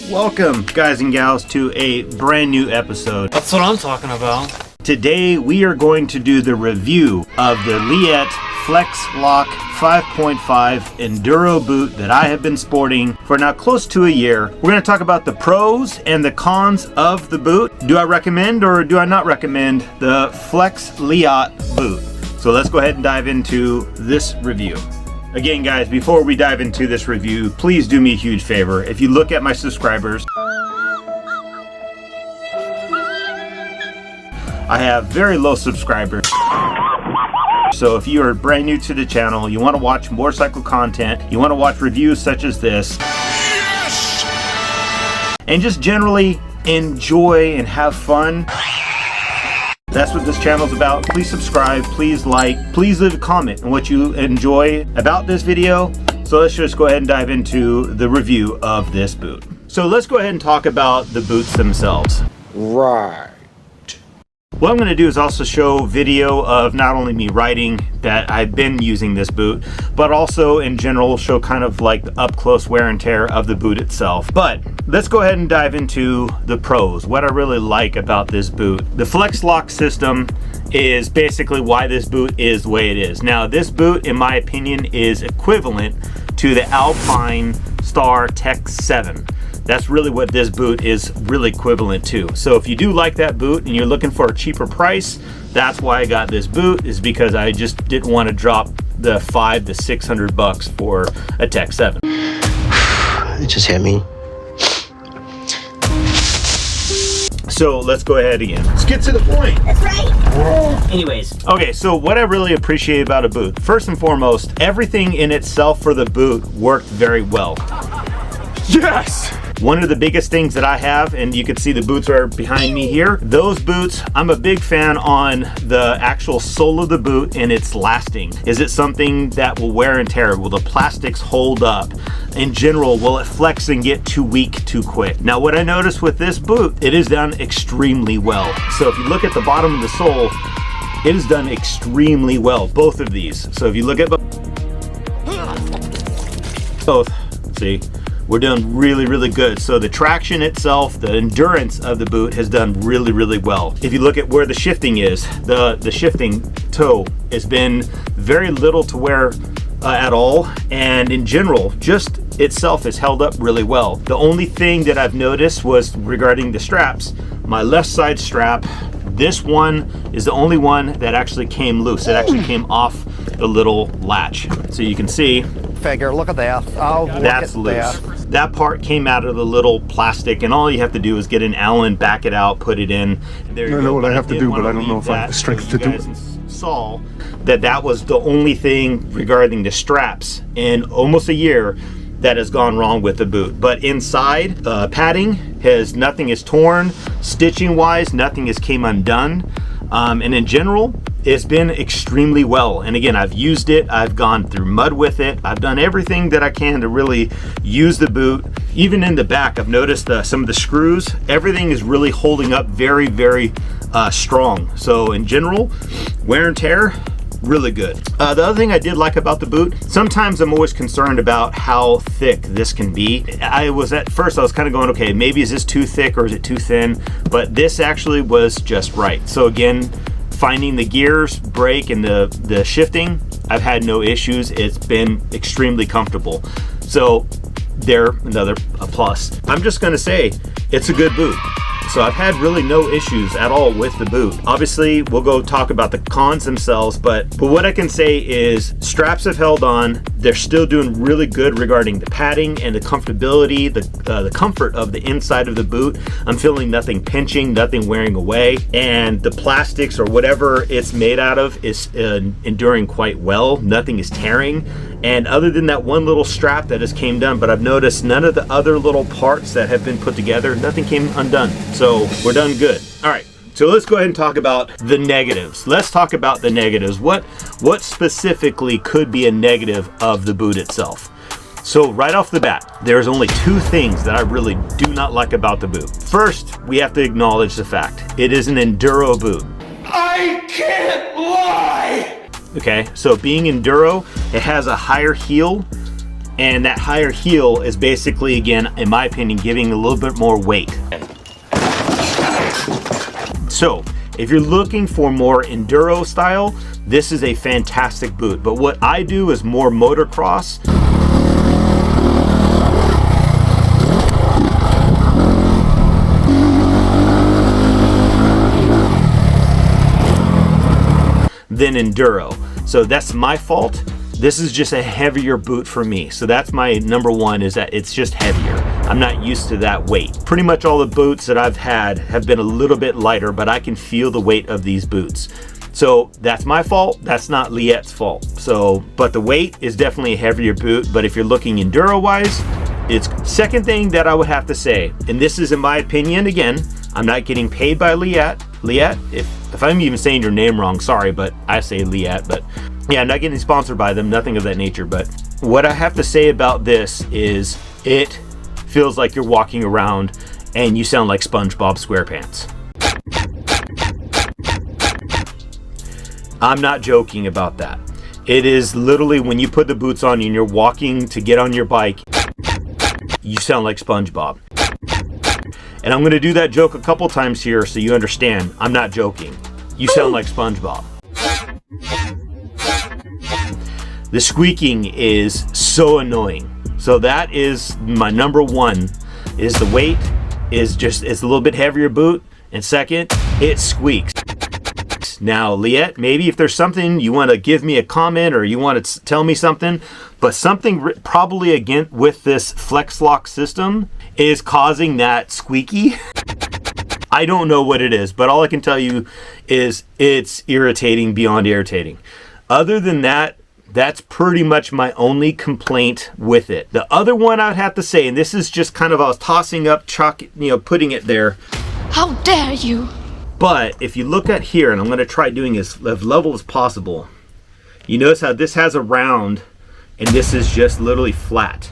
Welcome, guys and gals, to a brand new episode. That's what I'm talking about. Today we are going to do the review of the LEATT Flexlock 5.5 Enduro boot that I have been sporting for now close to a year. We're going to talk about the pros and the cons of the boot. Do I recommend or do I not recommend the LEATT boot? So let's go ahead and dive into this review. Again, guys, before we dive into this review, please do me a huge favor. If you look at my subscribers, I have very low subscribers. So if you are brand new to the channel, you want to watch motorcycle content, you want to watch reviews such as this, yes! And just generally enjoy and have fun, that's what this channel is about. Please subscribe, please like, please leave a comment on what you enjoy about this video. So let's just go ahead and dive into the review of this boot. So let's go ahead and talk about the boots themselves. Right. What I'm going to do is also show video of not only me riding that I've been using this boot, but also in general show kind of like the up close wear and tear of the boot itself. But let's go ahead and dive into the pros, what I really like about this boot. The Flexlock system is basically why this boot is the way it is. Now this boot, in my opinion, is equivalent to the Alpinestars Tech 7. That's really what this boot is really equivalent to. So if you do like that boot and you're looking for a cheaper price, that's why I got this boot, is because I just didn't want to drop the $500 to $600 for a Tech 7. It just hit me. So let's go ahead again. Let's get to the point. That's right. Anyways. Okay, so what I really appreciate about a boot, first and foremost, everything in itself for the boot worked very well. Yes! One of the biggest things that I have, and you can see the boots are behind me here, those boots, I'm a big fan on the actual sole of the boot and its lasting. Is it something that will wear and tear? Will the plastics hold up? In general, will it flex and get too weak too quick? Now what I noticed with this boot, it is done extremely well. So if you look at the bottom of the sole, it is done extremely well, both of these. So if you look at both, see, we're doing really, really good. So the traction itself, the endurance of the boot has done really, really well. If you look at where the shifting is, the shifting toe has been very little to wear at all. And in general, just itself has held up really well. The only thing that I've noticed was regarding the straps. My left side strap, this one is the only one that actually came loose. It actually came off the little latch. So you can see, Figure, look at that. Oh, that's loose. That part came out of the little plastic, and all you have to do is get an Allen, back it out, put it in. There you go. I know what I have to do, but I don't know if I have the strength to do it. Saw that was the only thing regarding the straps in almost a year that has gone wrong with the boot. But inside, padding nothing is torn. Stitching wise, nothing has came undone. And in general, it's been extremely well. And again, I've used it, I've gone through mud with it, I've done everything that I can to really use the boot. Even in the back, I've noticed some of the screws, everything is really holding up very, very strong. So in general, wear and tear, really good. The other thing I did like about the boot, sometimes I'm always concerned about how thick this can be. At first I was kind of going, okay, maybe is this too thick or is it too thin? But this actually was just right. So again, finding the gears, brake, and the shifting, I've had no issues. It's been extremely comfortable. So they're another plus. I'm just gonna say, it's a good boot. So I've had really no issues at all with the boot. Obviously, we'll go talk about the cons themselves, but what I can say is straps have held on. They're still doing really good regarding the padding and the comfortability, the comfort of the inside of the boot. I'm feeling nothing pinching, nothing wearing away, and the plastics or whatever it's made out of is enduring quite well. Nothing is tearing. And other than that one little strap that has came done, but I've noticed none of the other little parts that have been put together, nothing came undone. So we're done good. All right, so let's go ahead and talk about the negatives. Let's talk about the negatives. What specifically could be a negative of the boot itself? So right off the bat, there's only two things that I really do not like about the boot. First, we have to acknowledge the fact it is an enduro boot. I can't lie! Okay, so being enduro, it has a higher heel And that higher heel is basically, again, in my opinion, giving a little bit more weight. So if you're looking for more enduro style, this is a fantastic boot. But what I do is more motocross. Than enduro. So that's my fault. This is just a heavier boot for me. So that's my number one, is that it's just heavier. I'm not used to that weight. Pretty much all the boots that I've had have been a little bit lighter, but I can feel the weight of these boots. So that's my fault. That's not LEATT's fault. So, but the weight is definitely a heavier boot. But if you're looking enduro wise, it's second thing that I would have to say, and this is in my opinion, again, I'm not getting paid by LEATT. LEATT, if I'm even saying your name wrong, sorry, but I say LEATT, but yeah, I'm not getting sponsored by them, nothing of that nature. But what I have to say about this is it feels like you're walking around and you sound like SpongeBob SquarePants. I'm not joking about that. It is literally when you put the boots on and you're walking to get on your bike, you sound like SpongeBob. And I'm going to do that joke a couple times here so you understand. I'm not joking. You sound like SpongeBob. The squeaking is so annoying. So that is my number one, is the weight is just, it's a little bit heavier boot. And second, it squeaks. Now, LEATT, maybe if there's something you want to give me a comment or you want to tell me something, but something probably again with this Flexlock system is causing that squeaky. I don't know what it is, but all I can tell you is it's irritating beyond irritating. Other than that, that's pretty much my only complaint with it. The other one I would have to say, and this is just kind of, I was tossing up, putting it there. How dare you? But if you look at here, and I'm going to try doing as level as possible, you notice how this has a round and this is just literally flat.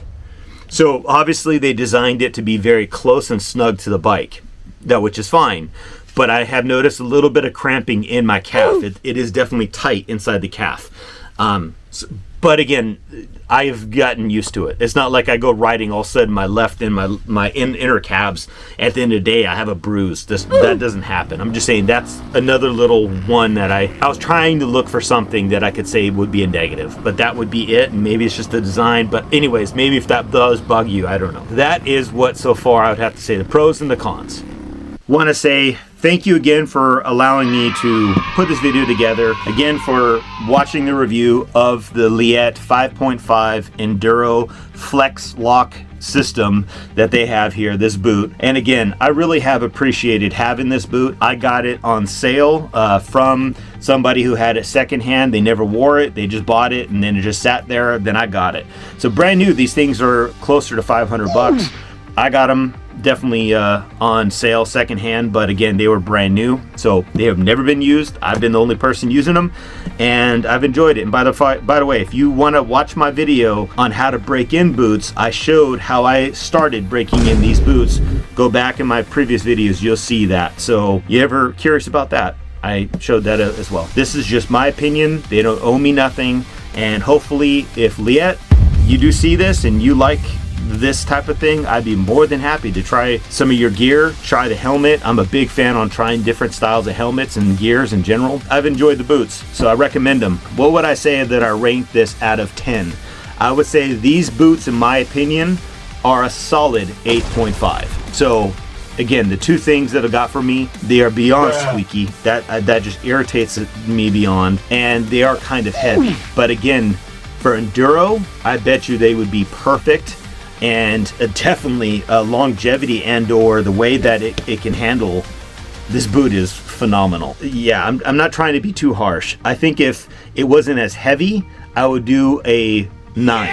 So obviously they designed it to be very close and snug to the bike, which is fine. But I have noticed a little bit of cramping in my calf. It is definitely tight inside the calf. But again, I've gotten used to it. It's not like I go riding all of a sudden my left and my inner calves, at the end of the day I have a bruise. That doesn't happen. I'm just saying that's another little one that I was trying to look for something that I could say would be a negative, but that would be it. And maybe it's just the design, but anyways, maybe if that does bug you, I don't know. That is what so far I would have to say, the pros and the cons. Want to say thank you again for allowing me to put this video together. Again, for watching the review of the LEATT 5.5 Enduro Flexlock system that they have here, this boot. And again, I really have appreciated having this boot. I got it on sale from somebody who had it secondhand. They never wore it. They just bought it and then it just sat there. Then I got it. So brand new, these things are closer to 500 bucks. I got them definitely on sale secondhand, but again, they were brand new, so they have never been used. I've been the only person using them and I've enjoyed it. And by the way, if you want to watch my video on how to break in boots, I showed how I started breaking in these boots. Go back in my previous videos, you'll see that. So you ever curious about that, I showed that as well. This is just my opinion. They don't owe me nothing, and hopefully if LEATT, you do see this and you like this type of thing, I'd be more than happy to try some of your gear, try the helmet. I'm a big fan on trying different styles of helmets and gears in general. I've enjoyed the boots, so I recommend them. What would I say that I rank this out of 10? I would say these boots, in my opinion, are a solid 8.5. So again, the two things that I got for me, they are beyond squeaky. That just irritates me beyond, and they are kind of heavy. But again, for enduro, I bet you they would be perfect. And definitely longevity and or the way that it can handle, this boot is phenomenal. Yeah, I'm not trying to be too harsh. I think if it wasn't as heavy, I would do a 9.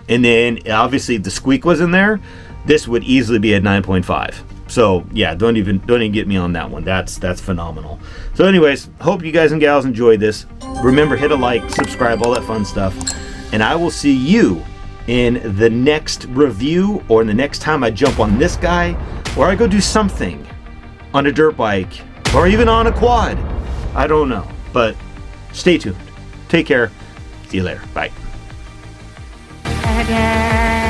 And then obviously if the squeak was in there, this would easily be a 9.5. So yeah, don't even get me on that one. That's phenomenal. So anyways, hope you guys and gals enjoyed this. Remember, hit a like, subscribe, all that fun stuff. And I will see you in the next review, or in the next time I jump on this guy, or I go do something on a dirt bike, or even on a quad. I don't know, but stay tuned. Take care. See you later. Bye. da.